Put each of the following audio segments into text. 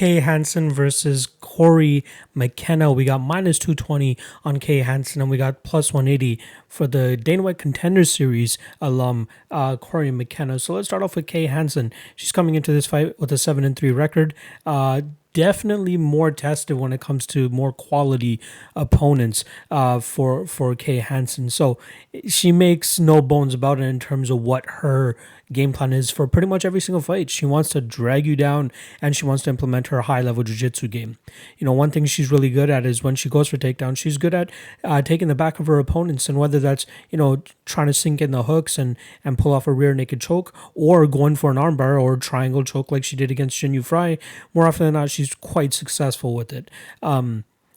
Kay Hansen versus Cory McKenna. We got minus 220 on Kay Hansen, and we got plus 180 for the Dana White Contender Series alum, Cory McKenna. So let's start off with Kay Hansen. She's coming into this fight with a 7-3 record. Definitely more tested when it comes to more quality opponents for Kay Hansen. So she makes no bones about it in terms of what her game plan is for pretty much every single fight. She wants to drag you down and she wants to implement her high level jiu-jitsu game. You know, one thing she's really good at is when she goes for takedowns, she's good at taking the back of her opponents, and whether that's, you know, trying to sink in the hooks and pull off a rear naked choke, or going for an armbar or triangle choke like she did against Jin Fry, more often than not, she's quite successful with it.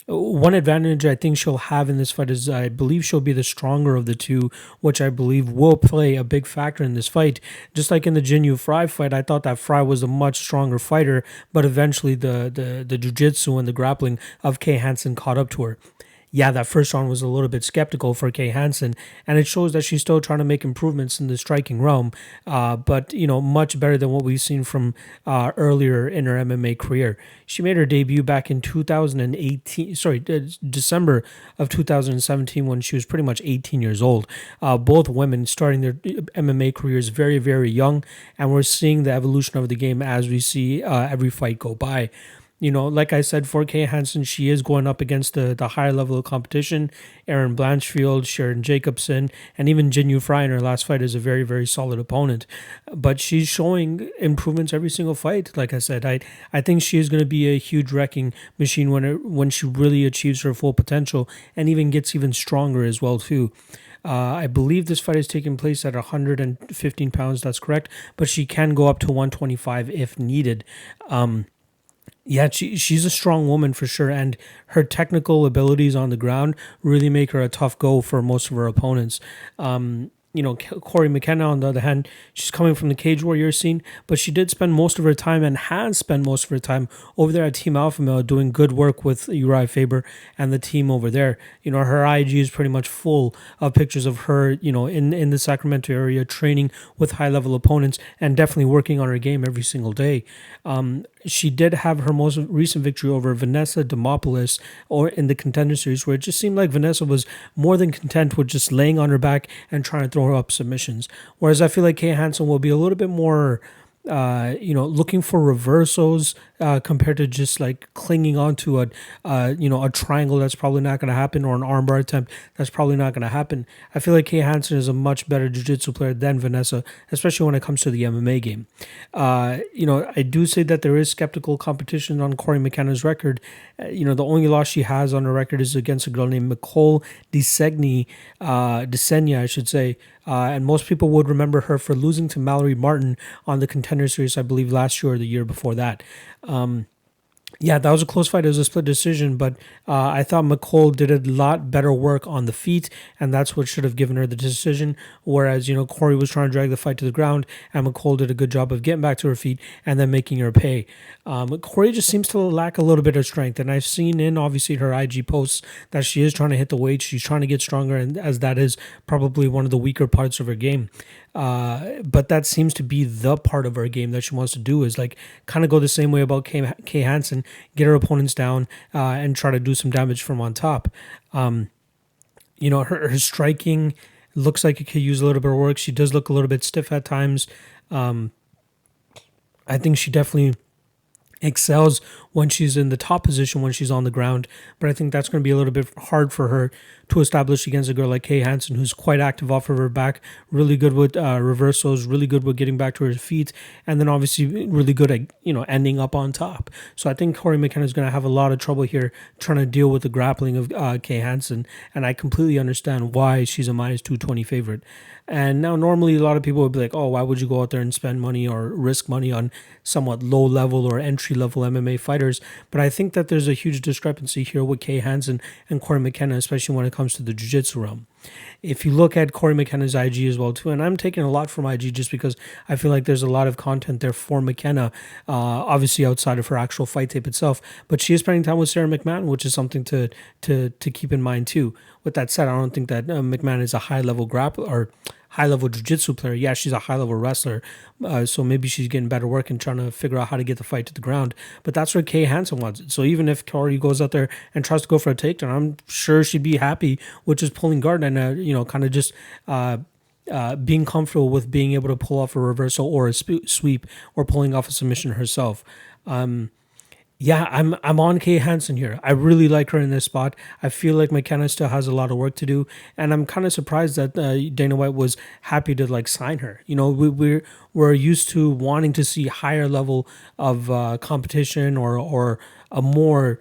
One advantage I think she'll have in this fight is I believe she'll be the stronger of the two, which I believe will play a big factor in this fight. Just like in the Jin Fry fight, I thought that Fry was a much stronger fighter, but eventually the jiu-jitsu and the grappling of Kay Hansen caught up to her. Yeah, that first round was a little bit skeptical for Kay Hansen, and it shows that she's still trying to make improvements in the striking realm, but, you know, much better than what we've seen from earlier in her MMA career. She made her debut back in 2018, December of 2017, when she was pretty much 18 years old. Both women starting their MMA careers very, very young, and we're seeing the evolution of the game as we see every fight go by. You know, like I said, for Kay Hansen, she is going up against the higher level of competition. Erin Blanchfield, Sharon Jacobson, and even Jin Fry in her last fight is a very, very solid opponent. But she's showing improvements every single fight. Like I said, I think she is going to be a huge wrecking machine when she really achieves her full potential and even gets even stronger as well, too. I believe this fight is taking place at 115 pounds. That's correct. But she can go up to 125 if needed. Yeah, she's a strong woman for sure, and her technical abilities on the ground really make her a tough go for most of her opponents. You know, Cory McKenna, on the other hand, she's coming from the Cage Warrior scene, but she did spend most of her time and has spent most of her time over there at Team Alpha Male doing good work with Uriah Faber and the team over there. You know, her IG is pretty much full of pictures of her, you know, in the Sacramento area training with high-level opponents and definitely working on her game every single day. She did have her most recent victory over Vanessa Demopoulos or in the Contender Series, where it just seemed like Vanessa was more than content with just laying on her back and trying to throw her up submissions. Whereas I feel like Kay Hansen will be a little bit more looking for reversals compared to just like clinging onto a triangle that's probably not going to happen, or an armbar attempt that's probably not going to happen. I feel like Kay Hansen is a much better jiu-jitsu player than Vanessa, especially when it comes to the MMA game. I do say that there is skeptical competition on Cory McKenna's record. The only loss she has on her record is against a girl named Nicole Desegni, Desenia, I should say. And most people would remember her for losing to Mallory Martin on the Contender Series, I believe, last year or the year before that. Yeah, that was a close fight. It was a split decision, but I thought McCall did a lot better work on the feet, and that's what should have given her the decision. Whereas, Cory was trying to drag the fight to the ground, and McCall did a good job of getting back to her feet and then making her pay. Cory just seems to lack a little bit of strength, and I've seen in, obviously, her IG posts that she is trying to hit the weight. She's trying to get stronger, and as that is probably one of the weaker parts of her game. But that seems to be the part of her game that she wants to do, is like kind of go the same way about Kay Hansen, get her opponents down and try to do some damage from on top. Her striking looks like it could use a little bit of work. She does look a little bit stiff at times. I think she definitely excels when she's in the top position, when she's on the ground, but I think that's going to be a little bit hard for her to establish against a girl like Kay Hansen, who's quite active off of her back, really good with reversals, really good with getting back to her feet, and then obviously really good at ending up on top. So I think Cory McKenna is going to have a lot of trouble here trying to deal with the grappling of Kay Hansen, and I completely understand why she's a minus 220 favorite. And now normally a lot of people would be like, oh, why would you go out there and spend money or risk money on somewhat low level or entry level MMA fighters? But I think that there's a huge discrepancy here with Kay Hansen and Cory McKenna, especially when it comes to the jiu-jitsu realm. If you look at Cory McKenna's IG as well too, and I'm taking a lot from IG just because I feel like there's a lot of content there for McKenna, obviously outside of her actual fight tape itself, but she is spending time with Sarah McMahon, which is something to keep in mind too. With that said, I don't think that McMahon is a high level grappler or high level jiu-jitsu player. Yeah, she's a high level wrestler, so maybe she's getting better work and trying to figure out how to get the fight to the ground. But that's where Kay Hansen wants it. So even if Cory goes out there and tries to go for a takedown, I'm sure she'd be happy with just pulling guard and kind of just being comfortable with being able to pull off a reversal or a sweep or pulling off a submission herself. Yeah, I'm on Kay Hansen here. I really like her in this spot. I feel like McKenna still has a lot of work to do, and I'm kind of surprised that Dana White was happy to like sign her. We're used to wanting to see higher level of competition or a more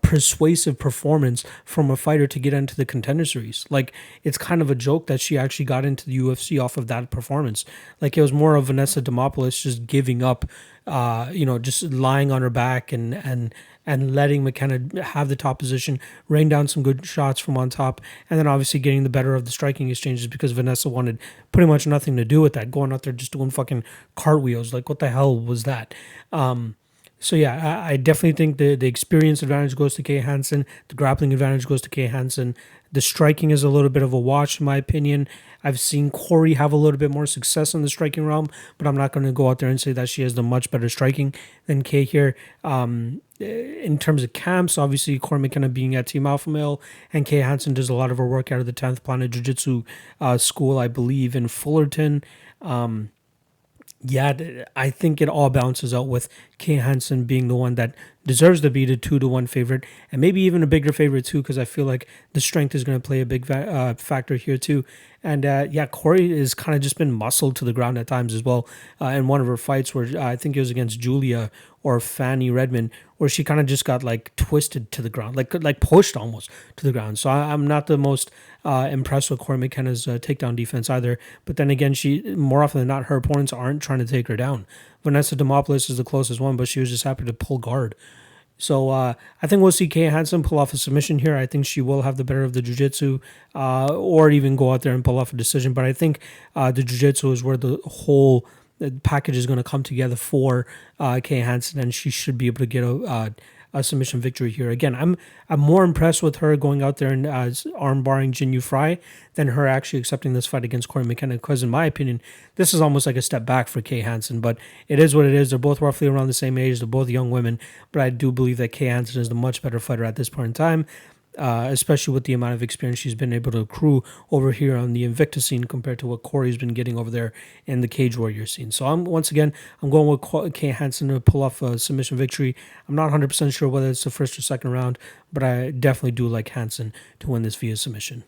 persuasive performance from a fighter to get into the contender series. Like, it's kind of a joke that she actually got into the UFC off of that performance. Like, it was more of Vanessa Demopoulos just giving up, just lying on her back and letting McKenna have the top position, rain down some good shots from on top, and then obviously getting the better of the striking exchanges because Vanessa wanted pretty much nothing to do with that, going out there just doing fucking cartwheels. Like, what the hell was that? So yeah, I definitely think the experience advantage goes to Kay Hansen. The grappling advantage goes to Kay Hansen. The striking is a little bit of a wash, in my opinion. I've seen Cory have a little bit more success in the striking realm, but I'm not going to go out there and say that she has the much better striking than Kay here. In terms of camps, obviously Cory McKenna being at Team Alpha Male, and Kay Hansen does a lot of her work out of the 10th Planet Jiu-Jitsu school, I believe, in Fullerton. I think it all balances out with Kay Hansen being the one that deserves to be the 2-1 favorite, and maybe even a bigger favorite too, because I feel like the strength is going to play a big factor here too. And Cory has kind of just been muscled to the ground at times as well. In one of her fights, where I think it was against Julia or Fanny Redmond, where she kind of just got like twisted to the ground, like pushed almost to the ground. So I'm not the most impressed with Cory McKenna's takedown defense either. But then again, she more often than not, her opponents aren't trying to take her down. Vanessa Demopoulos is the closest one, but she was just happy to pull guard. So I think we'll see Kay Hansen pull off a submission here. I think she will have the better of the jiu-jitsu or even go out there and pull off a decision. But I think the jiu-jitsu is where the whole package is going to come together for Kay Hansen, and she should be able to get a submission victory here. Again, I'm more impressed with her going out there and arm barring Jin Yu Fry than her actually accepting this fight against Cory McKenna, because in my opinion, this is almost like a step back for Kay Hansen, but it is what it is. They're both roughly around the same age. They're both young women, but I do believe that Kay Hansen is the much better fighter at this point in time, especially with the amount of experience she's been able to accrue over here on the Invictus scene compared to what Cory's been getting over there in the Cage Warrior scene. So I'm going with Kay Hansen to pull off a submission victory. I'm not 100% sure whether it's the first or second round, but I definitely do like Hansen to win this via submission.